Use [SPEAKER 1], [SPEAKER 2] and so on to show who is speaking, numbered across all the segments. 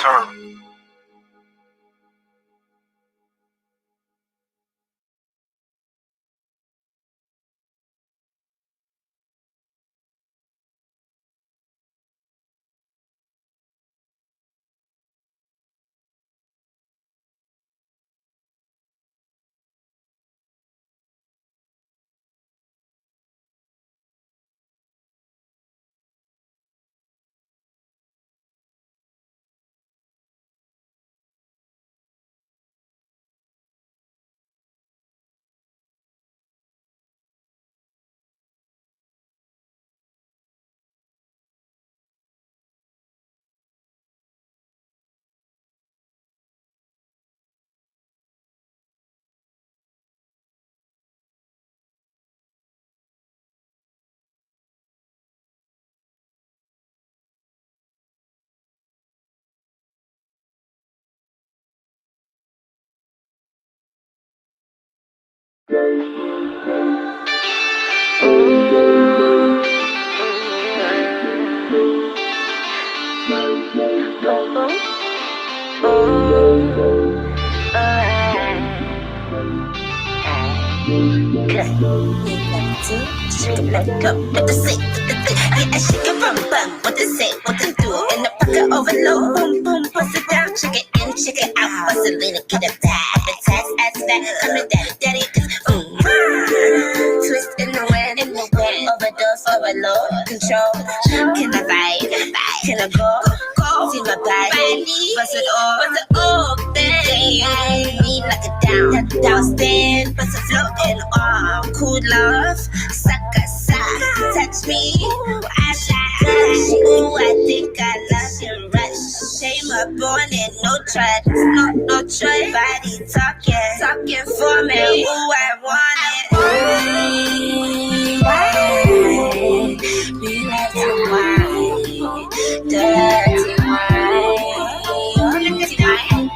[SPEAKER 1] term.
[SPEAKER 2] Let go, what to say, yeah, shake it bum bum, what to say, what to do, in the pocket overload, boom boom, bust it down, check it in, check it out, Bossilina, get it back, the tax, ass back, come to daddy, cause twist in the wind, overdose, overload, control, can I vibe, can I go, see my body, bust it all, bang, me like a down stand, bust it floating on, cool love, sucker, touch me, I touch you, I think I love you, rush, shame up on it, no trust, no choice, body talking for me, ooh, I want it, wine, be like a wine, dirty wine, look at my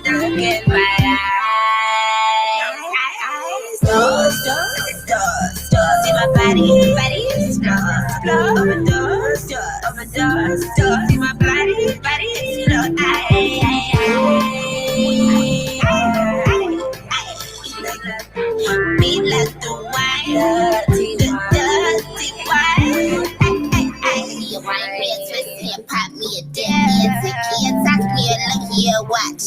[SPEAKER 2] look at my eyes. Stars in my body, stars, overdose, stars in my body, explode. Be like the wine, dirty wine. You want me a twist here, pop me a dip here, take here, talk me a look here, watch.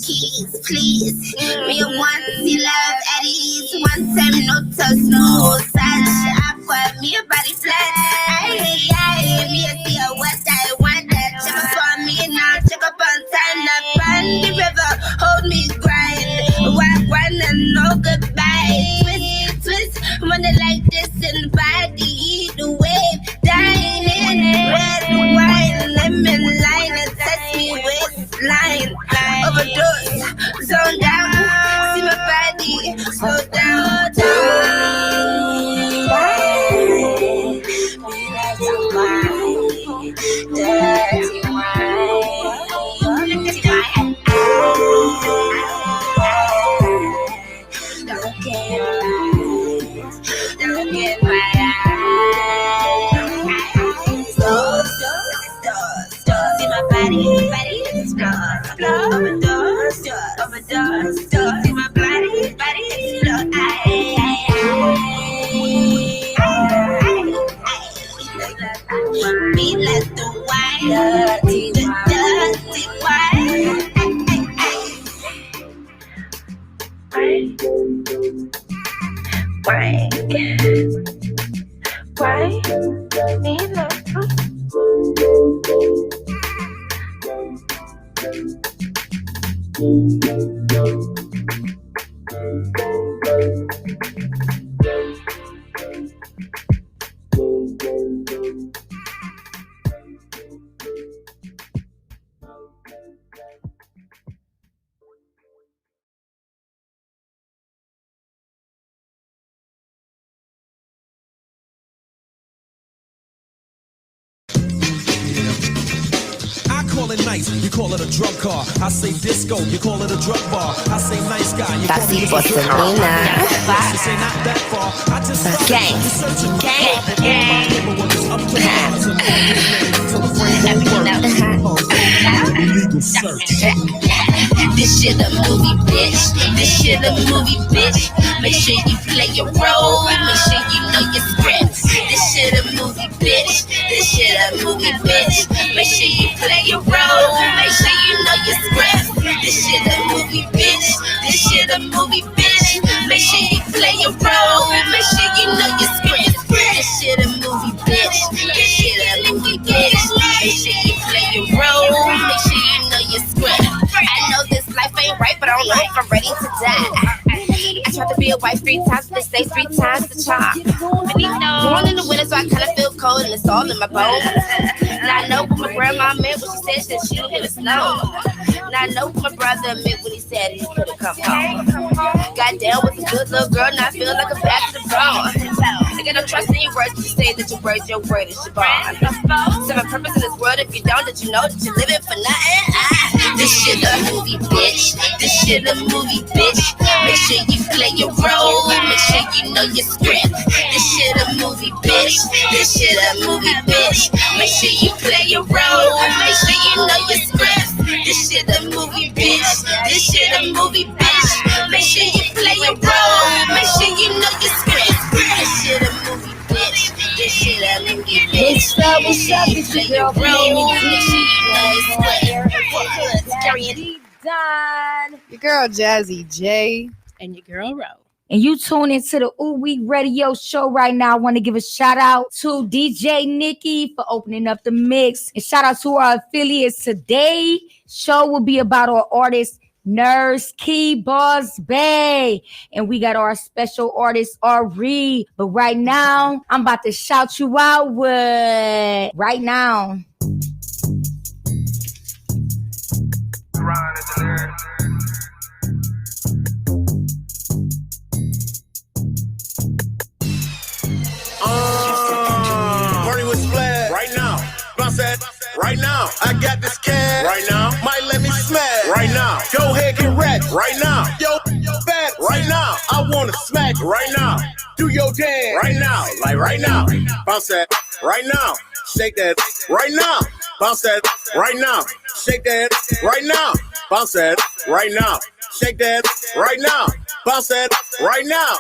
[SPEAKER 2] Keys, please. Me want you love at ease. One time, no touch, smooth touch. Aqua, me a body flat. Aye, me a see what I want. Check up on me now, check up on time. Now, run the river, hold me grind. One and no goodbye. Twist, when they like this in the body, the wave, dining, red wine, lemon line, and touch me waistline, overdose, zone down, see my body, slow down, be like a wine, dirty wine, look at my look at my eyes. Stars in my body, stars, overdose, stars in my body, explode. Be like the wine, dirty wine. Why? Me love.
[SPEAKER 1] call it nice, you call it a drug car. I say disco, you call it a drug bar. I say nice guy, you call it a
[SPEAKER 2] Bossilina.
[SPEAKER 1] You say not that far. I just
[SPEAKER 2] Gang.
[SPEAKER 1] illegal search.
[SPEAKER 2] This shit a movie, bitch. This shit a movie, bitch. Make sure you play your role. Make sure you know your script. This shit a movie, bitch. This shit a movie, bitch. Make sure you play your role. Make sure you know your script. This shit a movie, bitch. This shit a movie, bitch. Make sure you play your role. Make sure you know your script. This shit a movie, bitch. This shit a movie, bitch. Make sure you play your role. Make sure you know your script. I know this life ain't right, but I don't know if I'm ready to die. I tried to be a wife 3 times, but they say 3 times the charm. Born in the winter, so I kinda feel cold, and it's all in my bones. Now I know what my grandma meant when she said that she would hit the snow. Now I know what my brother meant when he said he couldn't come home. Goddamn, was a good little girl, now I feel like a back to the bone. I got no trust in your words, you say that your word is your bond. So my purpose in this world, if you don't, that you know that you're living for nothing. This shit a movie, bitch. This shit a movie, bitch. Make sure you play your role. Make sure you know your script. This shit a movie, bitch. This shit a movie, bitch. Make sure you play your role. Make sure you know your script. This shit a movie, bitch. This shit a movie, bitch. Make sure you play your role. Make sure you know your script. This shit a movie, bitch. This shit a movie, bitch.
[SPEAKER 3] What's up? It's your girl,
[SPEAKER 2] Make sure you know your script.
[SPEAKER 3] Don.
[SPEAKER 4] Your girl Jazzy J.
[SPEAKER 5] And your girl Ro.
[SPEAKER 3] And you tune into the Ooh Wee Radio Show right now. I want to give a shout out to DJ Nikki for opening up the mix. And shout out to our affiliates today. Show will be about our artist, Nurse Key Boss Bay. And we got our special artist, Ari. But right now, I'm about to shout you out with right now.
[SPEAKER 6] Party with splash right now. Bounce that right now. I got this cash right now. Might let me smash right now. Go ahead, get wrecked right now. Yo, fat right now. I wanna smack right now. Do your dance right now, like right now. Bounce that right now. Shake that right now. Bounce that right now. Shake that right now. Bounce that right now. Shake that right now. Bounce that right now.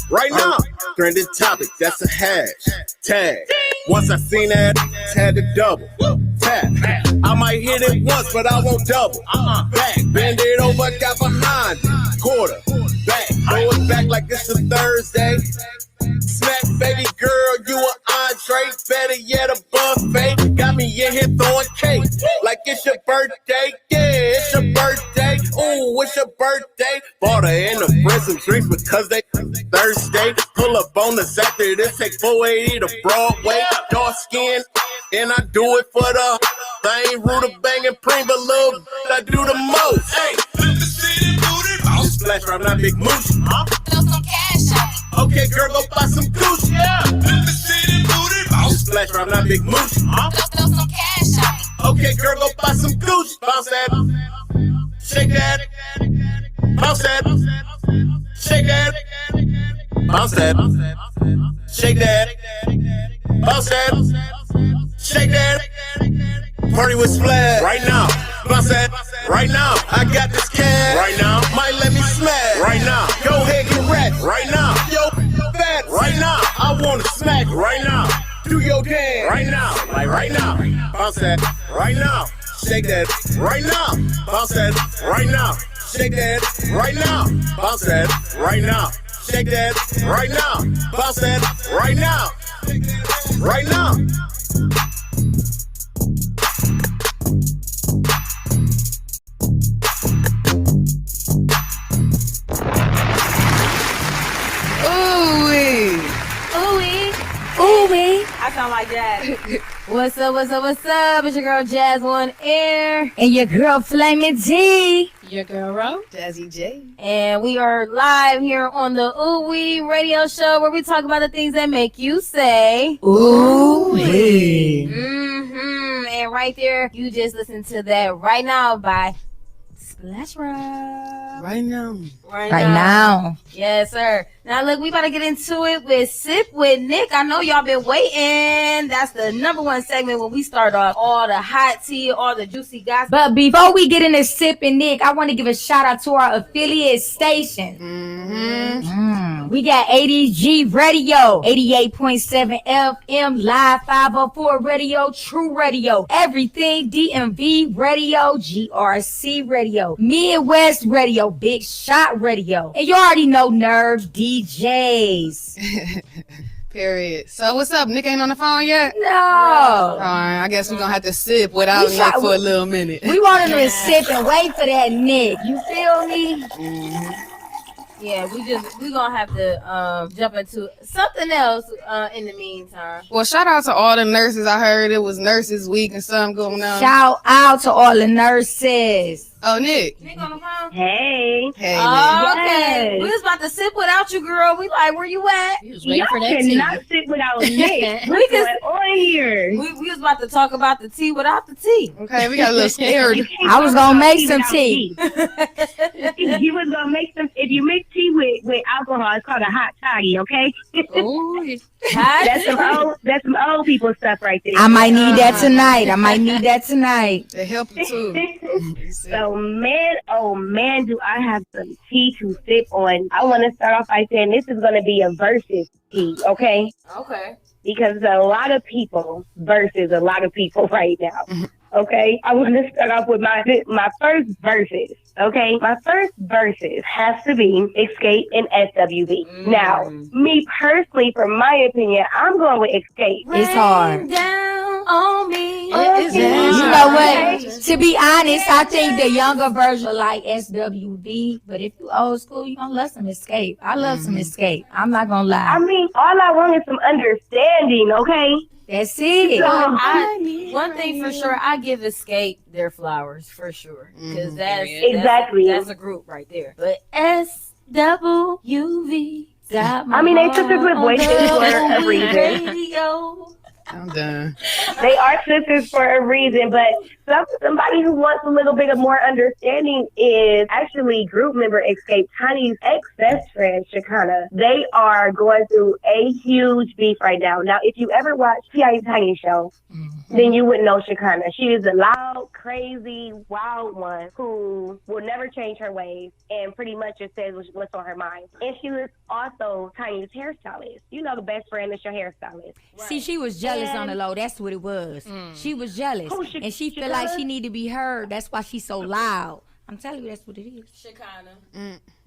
[SPEAKER 6] Right now, trending topic, that's a hashtag. Once I seen that, had to double tap. I might hit it once, but I won't double. Back, bend it over, got behind it. Quarter, back, throw it back like it's a Thursday. Smack, baby girl, you an entree. Better yet, a buffet. Got me in here throwing cake like it's your birthday. Yeah, it's your birthday. Ooh, it's your birthday. Bought her in the friends some drinks because they Thursday. Pull up on us after this. Take 480 to Broadway. Dark skin, and I do it for the thing. Rooter banging preem, but little I do the most. Hey, flip the city, booty. Splash right now, big moose.
[SPEAKER 2] Throw some cash on me.
[SPEAKER 6] Okay, girl, go buy some Gucci. Yeah. Flip the city, booty. Splash right now, big moose.
[SPEAKER 2] Throw some cash on me.
[SPEAKER 6] Okay, girl, go buy some Gucci. Bounce that. Shake that. Bounce that. Shake that. Bounce that. Shake that. Bounce that. Shake that. Party with splash right now. Bounce that right now. I got this cash right now. Might let me smash right now. Go ahead, get wrecked right now. Yo, fat right now. I wanna smack right now. Do your dance right now, like right now. Bounce that right now. Shake that right now. Bounce that right now. Shake that right now. Bounce that right now. Shake that right now. Bounce that right now. Right now.
[SPEAKER 4] Ooh-wee.
[SPEAKER 3] Ooh-wee.
[SPEAKER 5] I sound like that.
[SPEAKER 3] What's up? It's your girl Jazz on air. And your girl Flamin' G.
[SPEAKER 5] Your girl Ro.
[SPEAKER 4] Jazzy J.
[SPEAKER 3] And we are live here on the Ooh Wee Radio Show where we talk about the things that make you say
[SPEAKER 4] Ooh-wee.
[SPEAKER 3] And right right there. You just listen to that right now by Splash Rock.
[SPEAKER 4] Right now.
[SPEAKER 3] Right now. Yes, sir. Now, look, we about to get into it with Sip with Nick. I know y'all been waiting. That's the number one segment when we start off all the hot tea, all the juicy gossip. But before we get into Sip and Nick, I want to give a shout out to our affiliate station. We got ADG Radio, 88.7 FM, Live 504 Radio, True Radio, Everything DMV Radio, GRC Radio, Midwest Radio, Big Shot Radio. And you already know Nerve DJs.
[SPEAKER 4] Period. So what's up? Nick ain't on the phone yet?
[SPEAKER 3] No.
[SPEAKER 4] All right, I guess we're going to have to sip without Nick for a little minute.
[SPEAKER 3] We wanted to sip and wait for that Nick. You feel me? Yeah, we gonna have to jump into something else in the meantime.
[SPEAKER 4] Well, shout out to all the nurses. I heard it was Nurses Week and something going on.
[SPEAKER 3] Shout out to all the nurses.
[SPEAKER 4] Oh, Nick.
[SPEAKER 3] Nick on the phone?
[SPEAKER 7] Hey.
[SPEAKER 4] Hey,
[SPEAKER 3] Oh,
[SPEAKER 4] Nick.
[SPEAKER 3] okay. We was about to sip without you, girl. We like, where you at?
[SPEAKER 5] You was waiting
[SPEAKER 7] Y'all
[SPEAKER 5] for that tea.
[SPEAKER 7] cannot sit without Nick.
[SPEAKER 3] We
[SPEAKER 7] What's
[SPEAKER 3] can-
[SPEAKER 7] going on here?
[SPEAKER 3] We was about to talk about the tea without the tea.
[SPEAKER 4] Okay, we got a little scared.
[SPEAKER 3] I was gonna make some tea.
[SPEAKER 7] If you was gonna make some, if you make tea with alcohol, it's called a hot toddy, okay?
[SPEAKER 5] Ooh,
[SPEAKER 7] That's some old people stuff right there.
[SPEAKER 3] I might need that tonight.
[SPEAKER 4] They help you too.
[SPEAKER 7] So man, oh man, do I have some tea to sip on. I want to start off by saying this is going to be a versus tea, okay?
[SPEAKER 3] Okay.
[SPEAKER 7] Because a lot of people versus a lot of people right now. Okay, I want to start off with my first verses. Okay, my first verses has to be Escape and SWV. Now, me personally, from my opinion, I'm going with Escape.
[SPEAKER 3] It's hard. Down on me.
[SPEAKER 5] It is
[SPEAKER 3] You
[SPEAKER 5] hard.
[SPEAKER 3] know what? To be honest, I think the younger version like SWV. But if you old school, you gonna love some Escape. I love some Escape. I'm not gonna lie.
[SPEAKER 7] I mean, all I want is some understanding. Okay.
[SPEAKER 3] That's it.
[SPEAKER 5] One
[SPEAKER 3] thing for sure, I give Escape their flowers for sure, because
[SPEAKER 7] Exactly.
[SPEAKER 3] that's a group right there. But SWV got my
[SPEAKER 7] I mean, they sisters with voices for a reason.
[SPEAKER 3] radio.
[SPEAKER 4] I'm done.
[SPEAKER 7] They are sisters for a reason, but somebody who wants a little bit of more understanding is actually group member Escape Tiny's ex-best friend, Shakana. They are going through a huge beef right now. Now, if you ever watch T.I. Tiny show, then you would know Shakana. She is a loud, crazy, wild one who will never change her ways and pretty much just says what's on her mind. And she was also Tiny's hairstylist. You know the best friend is your hairstylist.
[SPEAKER 3] See, she was jealous on the low. That's what it was. She was jealous, and she feel like she need to be heard. That's why she's so loud. I'm telling you, that's what it is.
[SPEAKER 5] Shakana.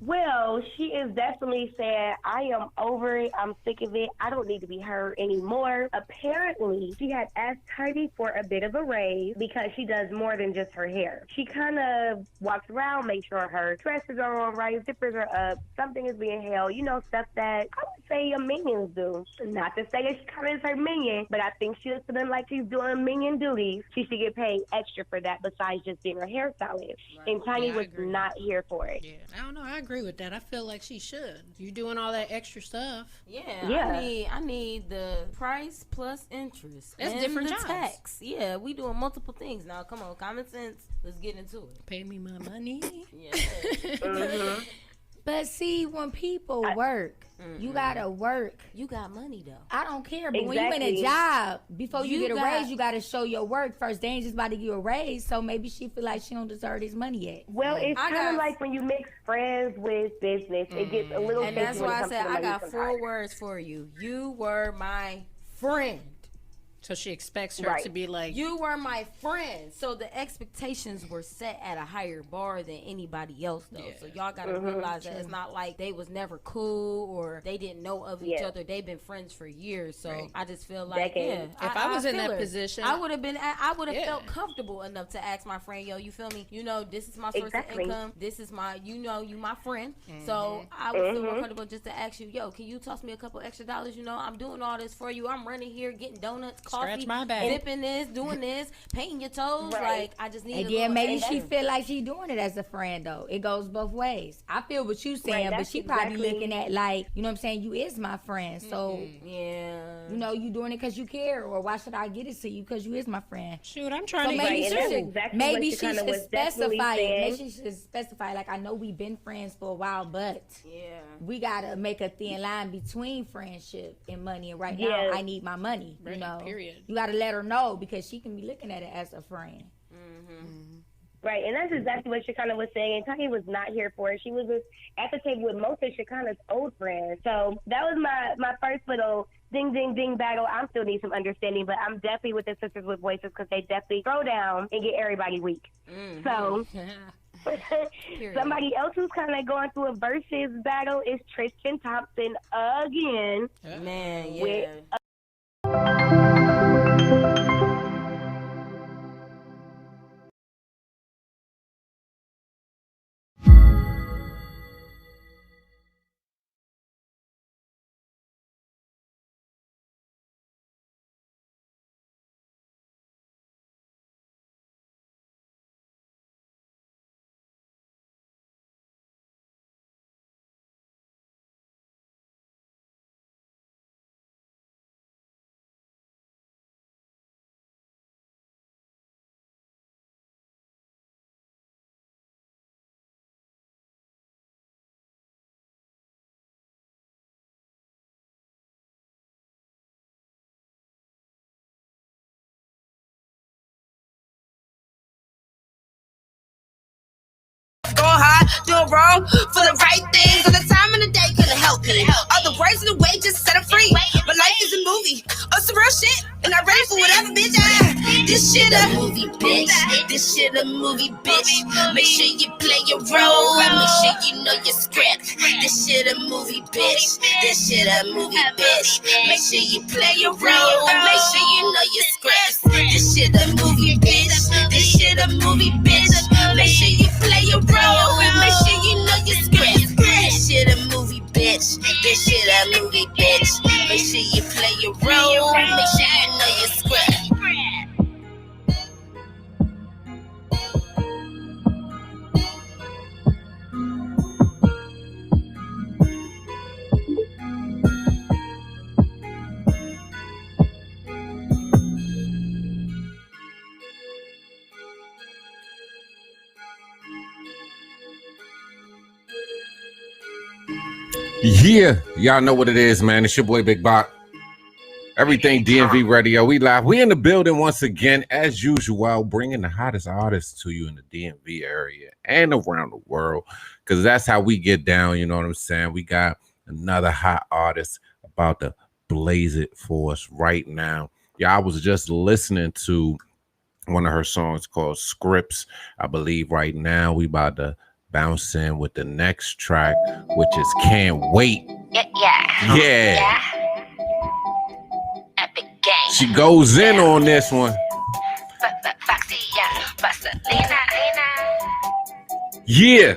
[SPEAKER 7] Well, she is definitely saying, I am over it. I'm sick of it. I don't need to be heard anymore. Apparently, she had asked Tiny for a bit of a raise because she does more than just her hair. She kind of walks around, makes sure her dresses are on right, zippers are up, something is being held, you know, stuff that I would say minions do. Not to say that she kind of is her minion, but I think she was feeling like she's doing minion duties. She should get paid extra for that besides just being her hairstylist. Right. And Tiny was not here for it.
[SPEAKER 5] Yeah, I don't know. I agree with that. I feel like she should. You doing all that extra stuff.
[SPEAKER 3] Yeah. I need the price plus interest.
[SPEAKER 5] That's
[SPEAKER 3] and
[SPEAKER 5] different
[SPEAKER 3] the
[SPEAKER 5] jobs.
[SPEAKER 3] Tax. Yeah, we doing multiple things now. Come on, common sense. Let's get into it.
[SPEAKER 5] Pay me my money.
[SPEAKER 3] Yeah. But see, when people work, you gotta work.
[SPEAKER 5] You got money though.
[SPEAKER 3] I don't care, but when you in a job, before you get a raise, you gotta show your work first. They ain't just about to give you a raise, so maybe she feel like she don't deserve this money yet.
[SPEAKER 7] Well, it's kind of like when you mix friends with business, it gets a little.
[SPEAKER 3] And that's why I said I got 4 words for you. You were my friend.
[SPEAKER 5] So she expects her to be like,
[SPEAKER 3] you were my friend. So the expectations were set at a higher bar than anybody else, though. Yeah. So y'all got to realize that it's not like they was never cool or they didn't know of each other. They've been friends for years. So I just feel like,
[SPEAKER 5] if I was in that position,
[SPEAKER 3] I would have felt comfortable enough to ask my friend, yo, you feel me? You know, this is my source of income. This is my, you know, you my friend. So I would feel more comfortable just to ask you, yo, can you toss me a couple extra dollars? You know, I'm doing all this for you. I'm running here, getting donuts,
[SPEAKER 5] Scratch
[SPEAKER 8] coffee,
[SPEAKER 5] my back.
[SPEAKER 8] dipping this, doing this, painting your toes.
[SPEAKER 7] Right.
[SPEAKER 8] Like, I just need
[SPEAKER 3] And
[SPEAKER 8] a
[SPEAKER 3] then
[SPEAKER 8] little
[SPEAKER 3] maybe
[SPEAKER 8] extra.
[SPEAKER 3] she feel like she doing it as a friend though. It goes both ways. I feel what you saying, but
[SPEAKER 7] that's
[SPEAKER 3] she probably
[SPEAKER 7] exactly-
[SPEAKER 3] looking at like, you know what I'm saying, you is my friend. So
[SPEAKER 8] Yeah.
[SPEAKER 3] you know, you doing it because you care, or why should I get it to you because you is my friend?
[SPEAKER 5] Shoot, I'm trying
[SPEAKER 3] So
[SPEAKER 5] to
[SPEAKER 3] maybe
[SPEAKER 7] Right, and
[SPEAKER 3] she
[SPEAKER 7] that's
[SPEAKER 3] should,
[SPEAKER 7] exactly
[SPEAKER 3] maybe
[SPEAKER 7] what
[SPEAKER 3] she
[SPEAKER 7] Shakana
[SPEAKER 3] should
[SPEAKER 7] was definitely
[SPEAKER 3] specify it.
[SPEAKER 7] saying.
[SPEAKER 3] Maybe she should specify, like, I know we've been friends for a while, but
[SPEAKER 8] Yeah.
[SPEAKER 3] we gotta make a thin line between friendship and money. And right
[SPEAKER 7] Yeah.
[SPEAKER 3] now, I need my money. You
[SPEAKER 5] Right,
[SPEAKER 3] know,
[SPEAKER 5] period.
[SPEAKER 3] you gotta let her know because she can be looking at it as a friend.
[SPEAKER 7] Right, and that's exactly what Shakana was saying. And Taki was not here for it. She was just at the table with most of Shakana's old friends. So that was my first little ding, ding, ding battle. I still need some understanding, but I'm definitely with the Sisters with Voices because they definitely throw down and get everybody weak. So somebody else who's kind of going through a versus battle is Tristan Thompson again.
[SPEAKER 8] Man, yeah.
[SPEAKER 7] With
[SPEAKER 2] Going hard, doing wrong for the right things. All the time in the day couldn't help me. All the words in the way just set them free. But life is a movie, oh, some real shit. And I'm ready for whatever, bitch. This shit a movie, bitch. This shit a movie, bitch. Make sure you play your role. Make sure you know your script. This shit a movie, bitch. This shit a movie, bitch. Make sure you play your role. Make sure you know your script. This shit a movie, bitch. This shit a movie, bitch. Make sure you play your role. Make sure you know your script. This shit a movie, bitch. This shit a movie, bitch. Make sure you play your role. Make sure you know your script.
[SPEAKER 9] Yeah, y'all know what it is, man. It's your boy Big Bot. Everything DMV Radio. We live. We in the building once again, as usual, bringing the hottest artists to you in the DMV area and around the world, because that's how we get down. You know what I'm saying? We got another hot artist about to blaze it for us right now. Yeah, I was just listening to one of her songs called Scripts. I believe right now we about to bounce in with the next track, which is Can't Wait. Yeah.
[SPEAKER 2] Epic game.
[SPEAKER 9] She goes in on this one.
[SPEAKER 2] Foxy, yeah. Bossilina.
[SPEAKER 9] Yeah.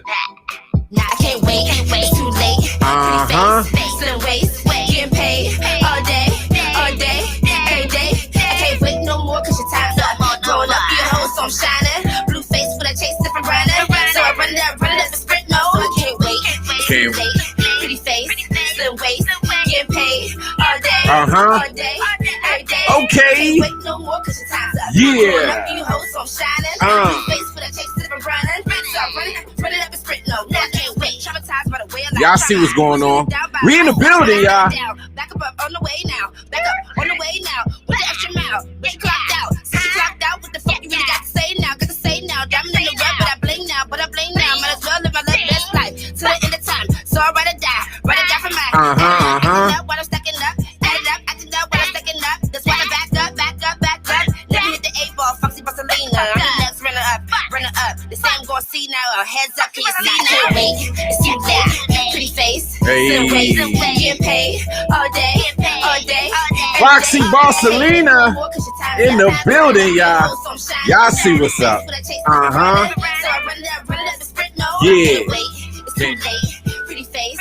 [SPEAKER 2] Nah, I can't wait. It's too late.
[SPEAKER 9] Uh-huh.
[SPEAKER 2] Slim waist. Getting paid all day, every day. I can't wait no more cause your time's up. Growing up, your hoes, so I'm shining. Blue face when I chase different running. So I run it up and sprint. No, I can't wait. It's too late. Pretty face, slim waist. Getting paid all day, every day.
[SPEAKER 9] Okay.
[SPEAKER 2] I can't wait no more cause your time's up.
[SPEAKER 9] Yeah.
[SPEAKER 2] Growing up, your hoes, so I'm shining. Blue face when I chase different running. So I run it up and sprint. No, I can't wait. Traumatized by the way I
[SPEAKER 9] Y'all see what's going on. We in the building, y'all.
[SPEAKER 2] Back up on the way now. Back up on the way now. With the extra mile. Bitch clocked out. Since you clocked out, what the fuck you really got to say now? Got to say now. Diamond in the rough, but I blame now. Might as well live my best life till the end of time. So I rather die. Rather die for mine. Acting up while I'm stacking up. Added up, acting up while I'm stacking up. That's why I back up. Never hit the 8-ball. Foxy Bossilina. I'm the next runner up. The same gonna see now. Heads up, can you see now? Wait, it's too late. Pretty face.
[SPEAKER 9] Hey.
[SPEAKER 2] Get paid all day.
[SPEAKER 9] Foxy Bossilina in the building, y'all. Y'all see what's up. Yeah.
[SPEAKER 2] Pretty face.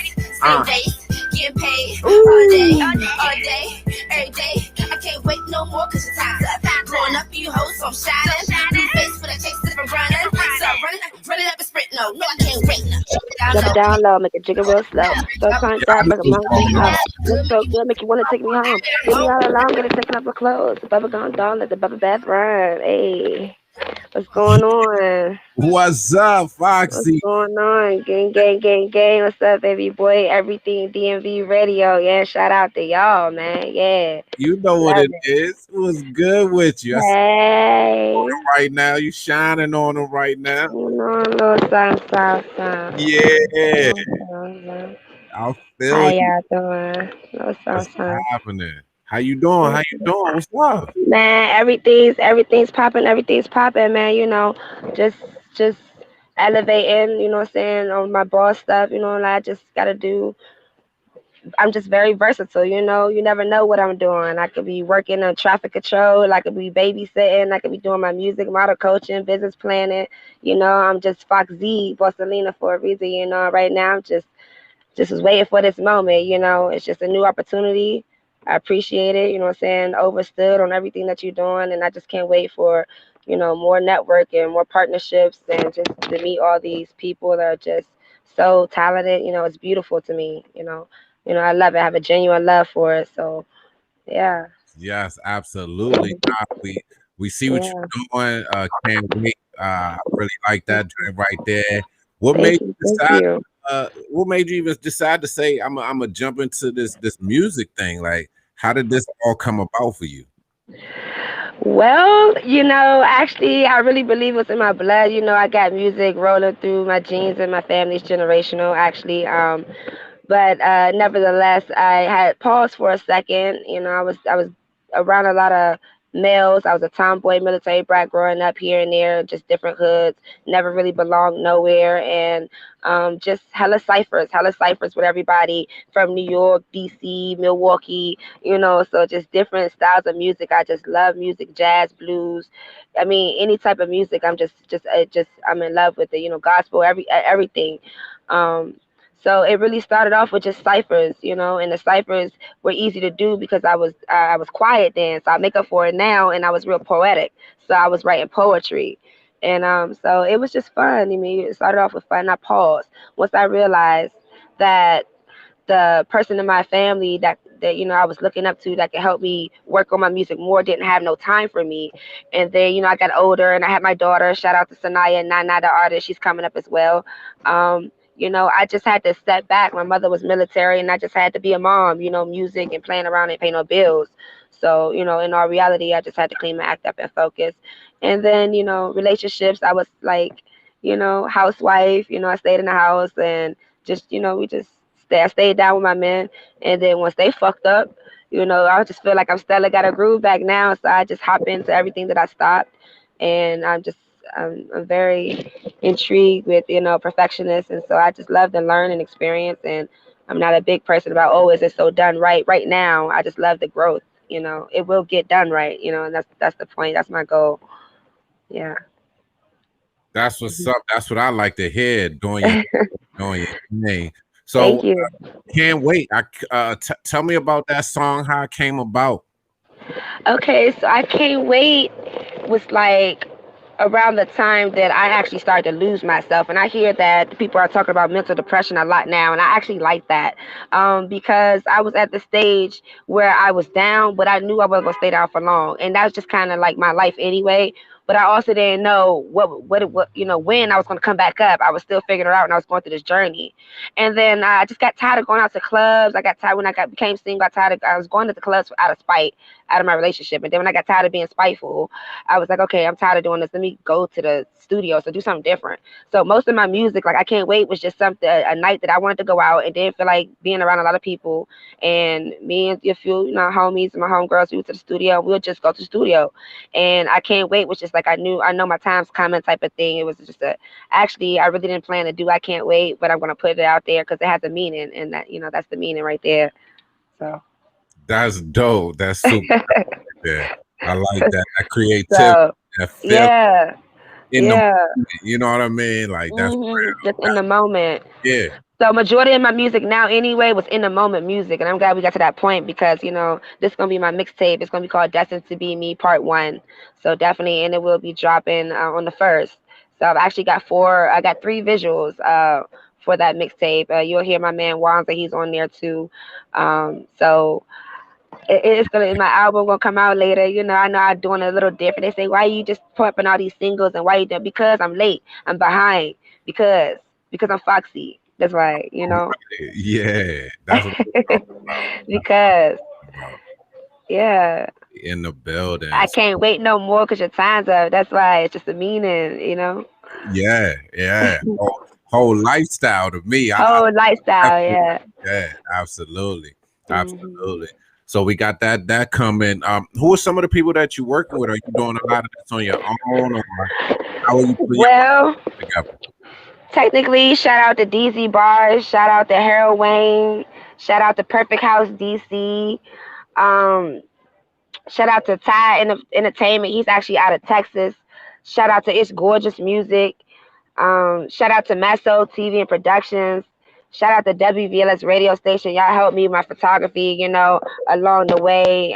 [SPEAKER 2] Getting paid all day, every day. I can't wait no more cause you hoes, so I'm shining. Blue face with a taste of a running. So running up and sprint, no, I can't wait.
[SPEAKER 10] Drop it down low, make it jiggle real slow. Throw tongue
[SPEAKER 9] Yeah, I
[SPEAKER 10] back
[SPEAKER 9] know
[SPEAKER 10] like a
[SPEAKER 9] what's
[SPEAKER 10] monkey.
[SPEAKER 9] going on.
[SPEAKER 10] Look so good, make you wanna take me home. Leave me all alone, get it taken off my clothes. Bubble gone down, let the bubble bath run. Hey, what's going on?
[SPEAKER 9] What's up,
[SPEAKER 10] What's
[SPEAKER 9] Foxy?
[SPEAKER 10] going on? Gang, gang, gang, gang. What's up, baby boy? Everything DMV radio. Yeah, shout out to y'all, man. Yeah,
[SPEAKER 9] You know what
[SPEAKER 10] love
[SPEAKER 9] it
[SPEAKER 10] it.
[SPEAKER 9] is. What's good with you? I see
[SPEAKER 10] Hey,
[SPEAKER 9] you right now. You shining on them right now.
[SPEAKER 10] you know, a little something.
[SPEAKER 9] Yeah,
[SPEAKER 10] Mhm.
[SPEAKER 9] I
[SPEAKER 10] How
[SPEAKER 9] feel you.
[SPEAKER 10] y'all doing? Little
[SPEAKER 9] What's
[SPEAKER 10] something.
[SPEAKER 9] happening? How you doing? How you doing? What's up?
[SPEAKER 10] Man, everything's popping, man. You know, just just elevating, you know what I'm saying, on my boss stuff, you know, and I just gotta do I'm just very versatile, you know. You never know what I'm doing. I could be working on traffic control, I could be babysitting, I could be doing my music, model coaching, business planning, you know, I'm just Foxz Bossilina for a reason, you know. Right now I'm just was waiting for this moment, you know. It's just a new opportunity. I appreciate it, you know what I'm saying, overstood on everything that you're doing, and I just can't wait for, you know, more networking, more partnerships, and just to meet all these people that are just so talented, you know. It's beautiful to me, you know. You know, I love it. I have a genuine love for it. So yeah.
[SPEAKER 9] Yes, absolutely. Nah, we see what
[SPEAKER 10] Yeah.
[SPEAKER 9] you're doing. Can't wait. I really like that joint right there. What made
[SPEAKER 10] Thank you.
[SPEAKER 9] you
[SPEAKER 10] Thank
[SPEAKER 9] decide?
[SPEAKER 10] you.
[SPEAKER 9] What made you even decide to say I'm gonna jump into this music thing? Like, how did this all come about for you?
[SPEAKER 10] Well, you know, actually, I really believe it's in my blood. You know, I got music rolling through my genes and my family's generational, actually. But nevertheless, I had paused for a second. You know, I was around a lot of males. I was a tomboy, military brat growing up here and there, just different hoods. Never really belonged nowhere, and just hella ciphers with everybody from New York, D.C., Milwaukee. You know, so just different styles of music. I just love music, jazz, blues. I mean, any type of music. I'm just I'm in love with it. You know, gospel, everything. Um, so it really started off with just ciphers, you know, and the ciphers were easy to do because I was quiet then, so I make up for it now, and I was real poetic, so I was writing poetry, and so it was just fun. I mean, it started off with fun. I paused once I realized that the person in my family that you know I was looking up to that could help me work on my music more didn't have no time for me. And then, you know, I got older and I had my daughter. Shout out to Sanaya Nana, the artist. She's coming up as well. You know, I just had to step back. My mother was military, and I just had to be a mom, you know, music and playing around and pay no bills. So, you know, in our reality, I just had to clean my act up and focus. And then, you know, relationships, I was like, you know, housewife. You know, I stayed in the house and just, you know, I stayed down with my men. And then once they fucked up, you know, I just feel like I'm Stella got a groove back now. So I just hop into everything that I stopped. And I'm very intrigued with, you know, perfectionists. And so I just love to learn and experience. And I'm not a big person about, oh, is it so done right now? I just love the growth. You know, it will get done right, you know, and that's the point. That's my goal. Yeah.
[SPEAKER 9] That's what's up. That's what I like to hear. Doing your thing.
[SPEAKER 10] Thank
[SPEAKER 9] So
[SPEAKER 10] you.
[SPEAKER 9] can't wait. Tell me about that song. How it came about.
[SPEAKER 10] Okay, so I Can't Wait was like around the time that I actually started to lose myself. And I hear that people are talking about mental depression a lot now. And I actually like that because I was at the stage where I was down, but I knew I wasn't going to stay down for long. And that was just kind of like my life anyway. But I also didn't know what you know, when I was going to come back up. I was still figuring it out, and I was going through this journey. And then I just got tired of going out to clubs. I got tired when became single. I was going to the clubs out of spite, out of my relationship. And then when I got tired of being spiteful, I was like, okay, I'm tired of doing this. Let me go to the studio, so do something different. So most of my music, like I Can't Wait, was just something, a night that I wanted to go out and didn't feel like being around a lot of people. And me and a few, you know, homies and my homegirls, we went to the studio. And we'll just go to the studio. And I Can't Wait was just like I know my time's coming type of thing. It was just actually I really didn't plan to do I Can't Wait, but I'm gonna put it out there because it has a meaning, and that, you know, that's the meaning right there. So
[SPEAKER 9] That's dope. That's super. Yeah, I like that. That creativity,
[SPEAKER 10] so
[SPEAKER 9] that feel
[SPEAKER 10] yeah,
[SPEAKER 9] in the
[SPEAKER 10] yeah.
[SPEAKER 9] moment. You know what I mean? Like that's
[SPEAKER 10] Just in the moment.
[SPEAKER 9] yeah.
[SPEAKER 10] So majority of my music now anyway was in the moment music, and I'm glad we got to that point because this is gonna be my mixtape. It's gonna be called Destined to Be Me Part One. So definitely, and it will be dropping on the first. So I've actually got four. I got three visuals for that mixtape. You'll hear my man Wanza. He's on there too. So it's gonna my album gonna come out later. I know I'm doing a little different. They say, why you just pumping all these singles and why you doing? Because I'm late. I'm behind. Because I'm Foxy. That's why.
[SPEAKER 9] Yeah, that's what I'm talking about. That's
[SPEAKER 10] Because
[SPEAKER 9] what I'm talking about.
[SPEAKER 10] yeah,
[SPEAKER 9] In the
[SPEAKER 10] I
[SPEAKER 9] buildings.
[SPEAKER 10] can't wait no more because your time's up. That's why it's just a meaning.
[SPEAKER 9] Yeah, yeah. Whole lifestyle to me. I
[SPEAKER 10] Whole lifestyle.
[SPEAKER 9] definitely,
[SPEAKER 10] Yeah.
[SPEAKER 9] yeah, absolutely.
[SPEAKER 10] hmm
[SPEAKER 9] Absolutely. So we got that coming. Who are some of the people that you working with? Are you doing a lot of this on your own, or how are you putting your
[SPEAKER 10] Well,
[SPEAKER 9] project together?
[SPEAKER 10] technically, shout out to DZ Bars. Shout out to Harold Wayne. Shout out to Perfect House DC. Um, Shout out to Ty Entertainment. He's actually out of Texas. Shout out to It's Gorgeous Music. Shout out to Masso TV and Productions. Shout out to WVLS radio station. Y'all helped me with my photography, along the way.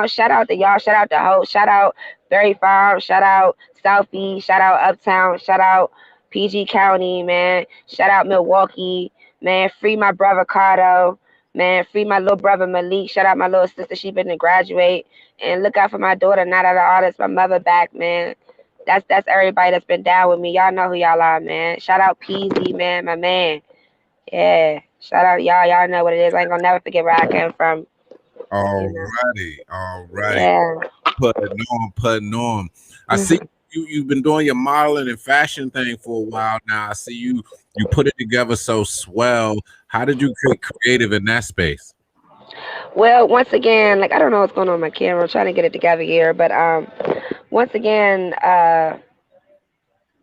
[SPEAKER 10] Shout out to y'all. Shout out to Hope. Shout out Berry Farm. Shout out Southeast. Shout out Uptown. Shout out PG County, man. Shout out Milwaukee. Man, free my brother Cardo. Man, free my little brother Malik. Shout out my little sister. She been to graduate. And look out for my daughter, not out of artist, my mother back, man. That's everybody that's been down with me. Y'all know who y'all are, man. Shout out Peasy, man, my man. Yeah. Shout out y'all. Y'all know what it is. I ain't gonna never forget where I came from.
[SPEAKER 9] Alrighty.
[SPEAKER 10] Yeah.
[SPEAKER 9] Putting on. I see
[SPEAKER 10] hmm
[SPEAKER 9] you've been doing your modeling and fashion thing for a while now. I see you put it together so swell. How did you get creative in that space?
[SPEAKER 10] Well, once again, like I don't know what's going on with my camera. I'm trying to get it together here, but once again,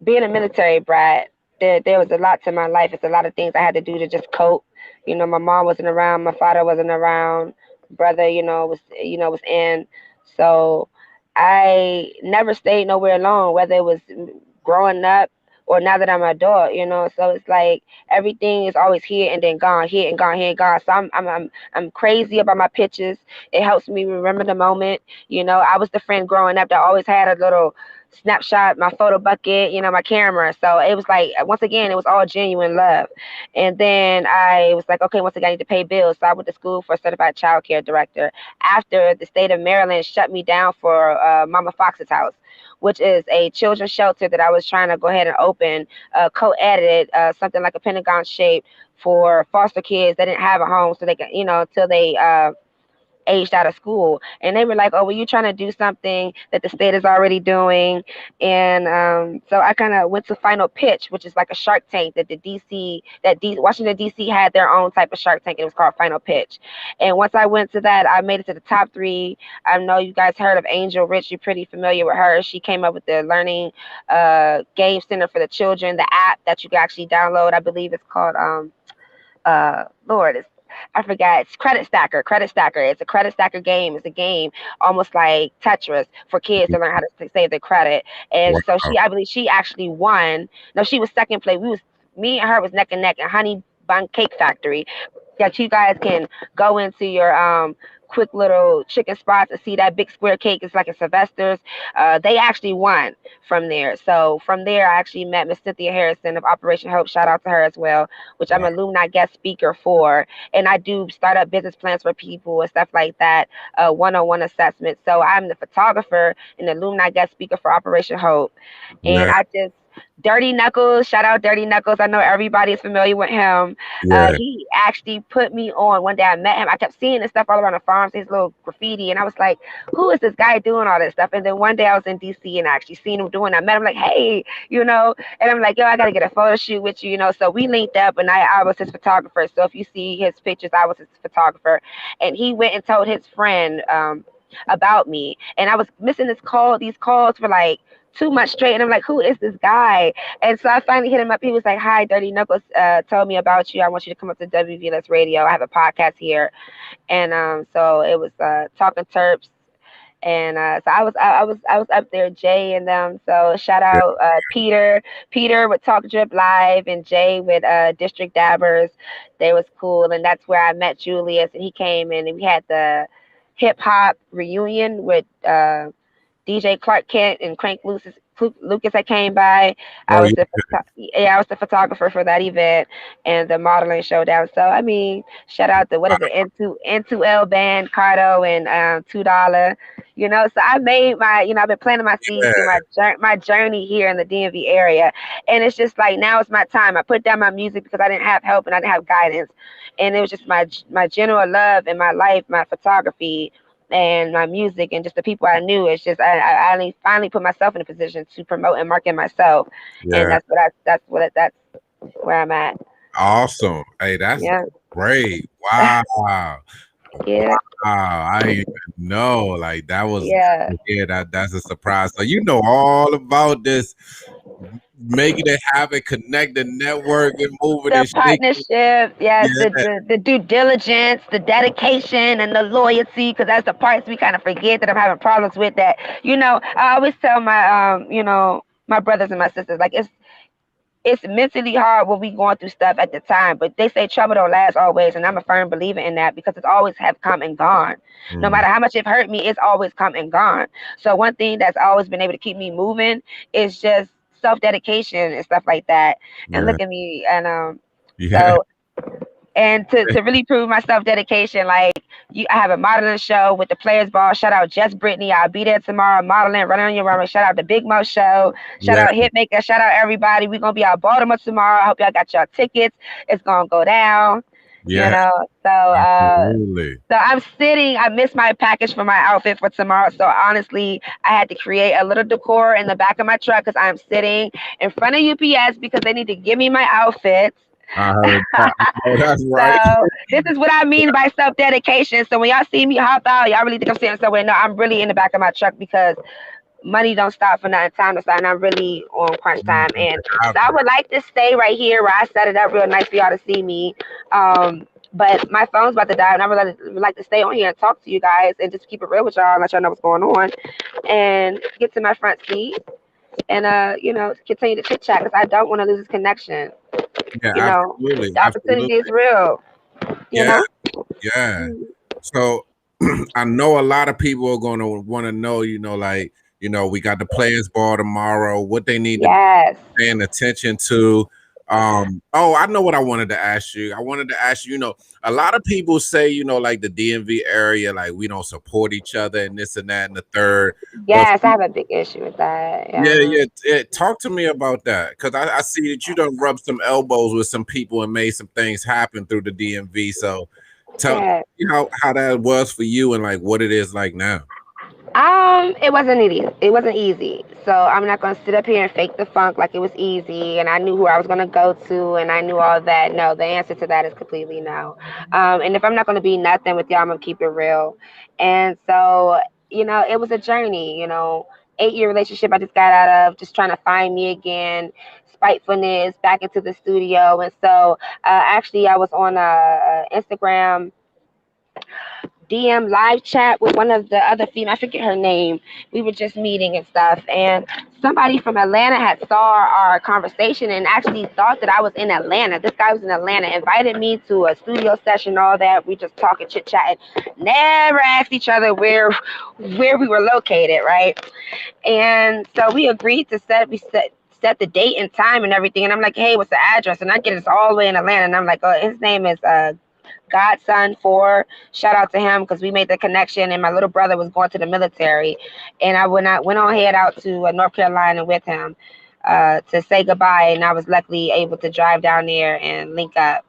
[SPEAKER 10] being a military brat, there was a lot to my life. It's a lot of things I had to do to just cope. My mom wasn't around, my father wasn't around, brother, was in. So I never stayed nowhere alone, whether it was growing up or now that I'm an adult. So it's like everything is always here and then gone, here and gone, here and gone. So I'm crazy about my pictures. It helps me remember the moment. I was the friend growing up that always had a little snapshot, my photo bucket, my camera. So it was like, once again, it was all genuine love. And then I was like, okay, once again, I need to pay bills. So I went to school for a certified child care director after the state of Maryland shut me down for Mama Fox's house, which is a children's shelter that I was trying to go ahead and open, co-edited, something like a pentagon shape for foster kids that didn't have a home so they can, till they aged out of school. And they were like, oh, well, you're trying to do something that the state is already doing. And so I kind of went to Final Pitch, which is like a Shark Tank that Washington DC had their own type of Shark Tank. It was called Final Pitch. And once I went to that, I made it to the top 3. I know you guys heard of Angel Rich. You're pretty familiar with her. She came up with the Learning Game Center for the Children, the app that you can actually download. I believe it's called Lord, I forgot. It's Credit Stacker. Credit Stacker. It's a credit stacker game. It's a game almost like Tetris for kids to learn how to save their credit. And so
[SPEAKER 9] Wow.
[SPEAKER 10] I believe she actually won. No, she was second place. Me and her was neck and neck at Honey Bun Cake Factory. That you guys can go into your quick little chicken spots and see that big square cake. It's like a Sylvester's. They actually won from there. So from there, I actually met Miss Cynthia Harrison of Operation Hope. Shout out to her as well, which I'm
[SPEAKER 9] Wow.
[SPEAKER 10] an alumni guest speaker for. And I do startup business plans for people and stuff like that, one-on-one assessments. So I'm the photographer and the alumni guest speaker for Operation Hope. And
[SPEAKER 9] Yeah.
[SPEAKER 10] I just Dirty Knuckles, shout out Dirty Knuckles. I know everybody is familiar with him.
[SPEAKER 9] Yeah.
[SPEAKER 10] He actually put me on. One day I met him. I kept seeing this stuff all around the farms, his little graffiti, and I was like, "Who is this guy doing all this stuff?" And then one day I was in DC and I actually seen him doing. I met him like, "Hey, and I'm like, yo, I gotta get a photo shoot with you, So we linked up, and I was his photographer. So if you see his pictures, I was his photographer, and he went and told his friend about me, and I was missing these calls for like 2 months straight. And I'm like, who is this guy? And so I finally hit him up. He was like, hi, Dirty Knuckles told me about you. I want you to come up to WVLS Radio. I have a podcast here. And so it was Talking Terps. And so I was up there, Jay and them. So shout out Peter with Talk Drip Live, and Jay with District Dabbers. They was cool, and that's where I met Julius, and he came in, and we had the hip hop reunion with DJ Clark Kent and Crank Lucas that came by. I
[SPEAKER 9] Oh
[SPEAKER 10] was
[SPEAKER 9] yeah.
[SPEAKER 10] I was the photographer for that event and the modeling showdown. So I mean, shout out to what is it, N2L band, Cardo and $2. So I made my, I've been planting my seeds
[SPEAKER 9] Yeah.
[SPEAKER 10] through my journey here in the DMV area, and it's just like now it's my time. I put down my music because I didn't have help and I didn't have guidance, and it was just my general love in my life, my photography and my music and just the people I knew. It's just I finally put myself in a position to promote and market myself, and
[SPEAKER 9] Yeah.
[SPEAKER 10] that's where I'm at.
[SPEAKER 9] Awesome. Hey, that's
[SPEAKER 10] Yeah,
[SPEAKER 9] great. Wow.
[SPEAKER 10] yeah,
[SPEAKER 9] I didn't even know. Like that was
[SPEAKER 10] yeah.
[SPEAKER 9] that's a surprise. So you know all about this, making it happen, connecting, networking, moving
[SPEAKER 10] The
[SPEAKER 9] and shaking.
[SPEAKER 10] partnership, yes,
[SPEAKER 9] Yeah,
[SPEAKER 10] the due diligence, the dedication, and the loyalty, because that's the parts we kind of forget that I'm having problems with. That I always tell my my brothers and my sisters, like it's mentally hard when we going through stuff at the time, but they say trouble don't last always, and I'm a firm believer in that because it's always have come and gone. No matter how much it hurt me, it's always come and gone. So one thing that's always been able to keep me moving is just self-dedication and stuff like that. And
[SPEAKER 9] yeah,
[SPEAKER 10] look at me, and
[SPEAKER 9] yeah,
[SPEAKER 10] so and to really prove my self-dedication, like I have a modeling show with the Players Ball. Shout out Just Brittany. I'll be there tomorrow modeling, running on your runway. Shout out the Big Mo Show. Shout
[SPEAKER 9] yeah,
[SPEAKER 10] out Hitmaker. Shout out everybody. We're going to be out Baltimore tomorrow. I hope y'all got y'all tickets. It's going to go down.
[SPEAKER 9] yeah,
[SPEAKER 10] So
[SPEAKER 9] absolutely.
[SPEAKER 10] so I'm sitting. I missed my package for my outfit for tomorrow. So honestly, I had to create a little decor in the back of my truck because I'm sitting in front of UPS because they need to give me my outfits.
[SPEAKER 9] I heard that. Oh, that's right.
[SPEAKER 10] So this is what I mean by self-dedication. So when y'all see me hop out, y'all really think I'm sitting somewhere. No, I'm really in the back of my truck because money don't stop for nothing. Time to start, and I'm really on crunch time. And so I would like to stay right here where I set it up real nice for y'all to see me. But my phone's about to die, and I would like to stay on here and talk to you guys and just keep it real with y'all and let y'all know what's going on and get to my front seat and continue to chit chat because I don't want to lose this connection.
[SPEAKER 9] Yeah, absolutely,
[SPEAKER 10] The opportunity is
[SPEAKER 9] absolutely.
[SPEAKER 10] real.
[SPEAKER 9] Yeah, yeah. So I know a lot of people are going to want to know, like, we got the Players Ball tomorrow, what they need to be paying attention to. I know what I wanted to ask you. I wanted to ask you, a lot of people say, like the DMV area, like we don't support each other and this and that and the third.
[SPEAKER 10] Yes, I have a big issue with that.
[SPEAKER 9] Yeah. Talk to me about that because I see that you done rubbed some elbows with some people and made some things happen through the DMV. So tell me how that was for you and like what it is like now.
[SPEAKER 10] It wasn't easy. It wasn't easy. So I'm not gonna sit up here and fake the funk like it was easy and I knew who I was gonna go to and I knew all that. No, the answer to that is completely no. And if I'm not gonna be nothing with y'all, I'm gonna keep it real. And so, it was a journey, 8-year relationship I just got out of, just trying to find me again, spitefulness, back into the studio. And so actually I was on Instagram DM live chat with one of the other female, I forget her name. We were just meeting and stuff. And somebody from Atlanta had saw our conversation and actually thought that I was in Atlanta. This guy was in Atlanta, invited me to a studio session, all that. We just talking, chit chatting, never asked each other where we were located, right? And so we agreed to set the date and time and everything. And I'm like, hey, what's the address? And I get us all the way in Atlanta. And I'm like, oh, his name is Godson 4. Shout out to him because we made the connection and my little brother was going to the military. And I went on head out to North Carolina with him to say goodbye. And I was luckily able to drive down there and link up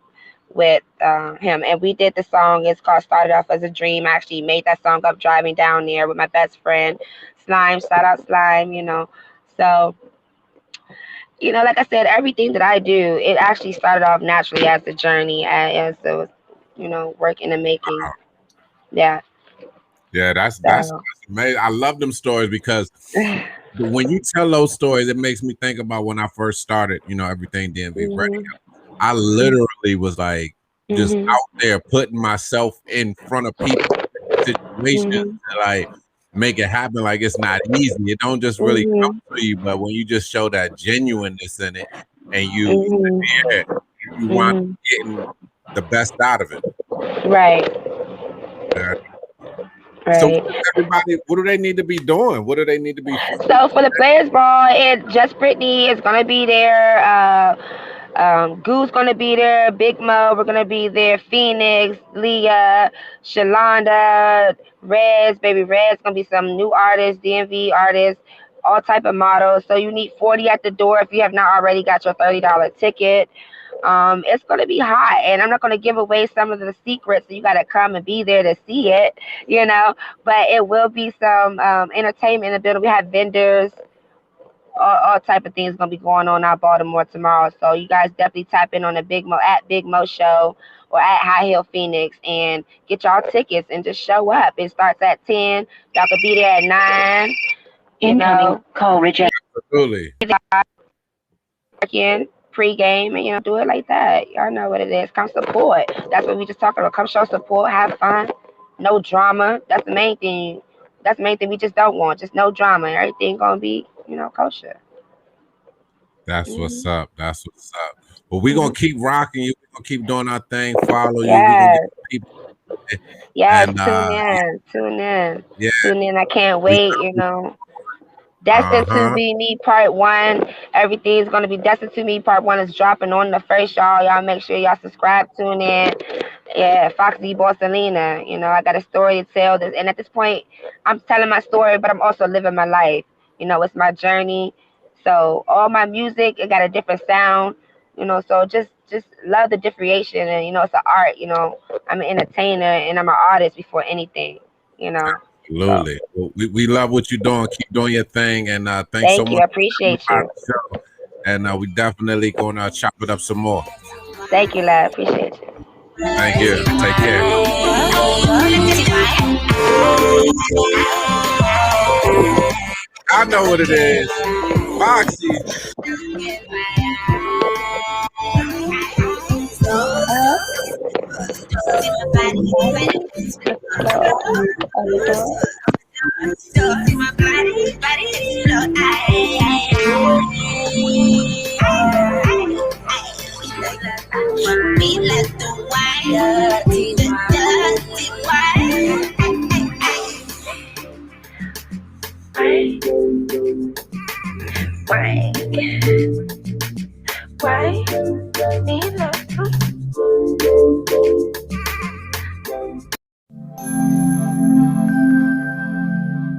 [SPEAKER 10] with him. And we did the song. It's called Started Off as a Dream. I actually made that song up driving down there with my best friend, Slime. Shout out Slime, So, like I said, everything that I do, it actually started off naturally as a journey, as it was, work in the making. Yeah.
[SPEAKER 9] Yeah, that's amazing. I love them stories because when you tell those stories, it makes me think about when I first started, everything DMV Radio. I literally was like just out there putting myself in front of people situations. Like make it happen. Like it's not easy. It don't just really come to you, but when you just show that genuineness in it, and you want getting the best out of it.
[SPEAKER 10] Right.
[SPEAKER 9] So everybody, what do they need to be doing? What do they need to be?
[SPEAKER 10] So for the Players Ball, Just Brittany is gonna be there. Goo's gonna be there. Big Mo, we're gonna be there. Phoenix, Leah, Shalonda, Rez, baby Rez, gonna be some new artists, DMV artists, all type of models. So you need 40 at the door if you have not already got your $30 ticket. It's gonna be hot, and I'm not gonna give away some of the secrets. So you gotta come and be there to see it, you know. But it will be some entertainment in the building. We have vendors, all type of things gonna be going on out Baltimore tomorrow. So you guys definitely tap in on the Big Mo Show or at High Hill Phoenix and get y'all tickets and just show up. It starts at 10. Y'all could be there at 9. Incoming call rejected.
[SPEAKER 9] Absolutely.
[SPEAKER 10] Pre-game and do it like that. Y'all know what it is. Come support. That's what we just talking about. Come show support, have fun, no drama. That's the main thing. That's the main thing we just don't want. Just no drama. Everything gonna be, kosher.
[SPEAKER 9] That's what's up. That's what's up. Well, we're gonna keep rocking you. We're gonna keep doing our thing. Follow you. We're gonna get people.
[SPEAKER 10] Yeah, tune in.
[SPEAKER 9] Yeah.
[SPEAKER 10] Tune in. I can't wait, Destined to Be Me Part 1. Everything's going to be Destined to Me Part 1 is dropping on the first, y'all. Y'all make sure y'all subscribe, tune in. Yeah, Foxz, Bossilina. I got a story to tell. And at this point, I'm telling my story, but I'm also living my life. It's my journey. So all my music, it got a different sound. So just love the differentiation. And, it's an art. I'm an entertainer and I'm an artist before anything,
[SPEAKER 9] Absolutely. Well, we love what you're doing. Keep doing your thing. And thanks so much.
[SPEAKER 10] Thank you. I appreciate you.
[SPEAKER 9] And we definitely going to chop it up some more.
[SPEAKER 10] Thank you, lad. Appreciate you.
[SPEAKER 9] Thank you. Take care. I know what it is. Foxy.
[SPEAKER 10] Why?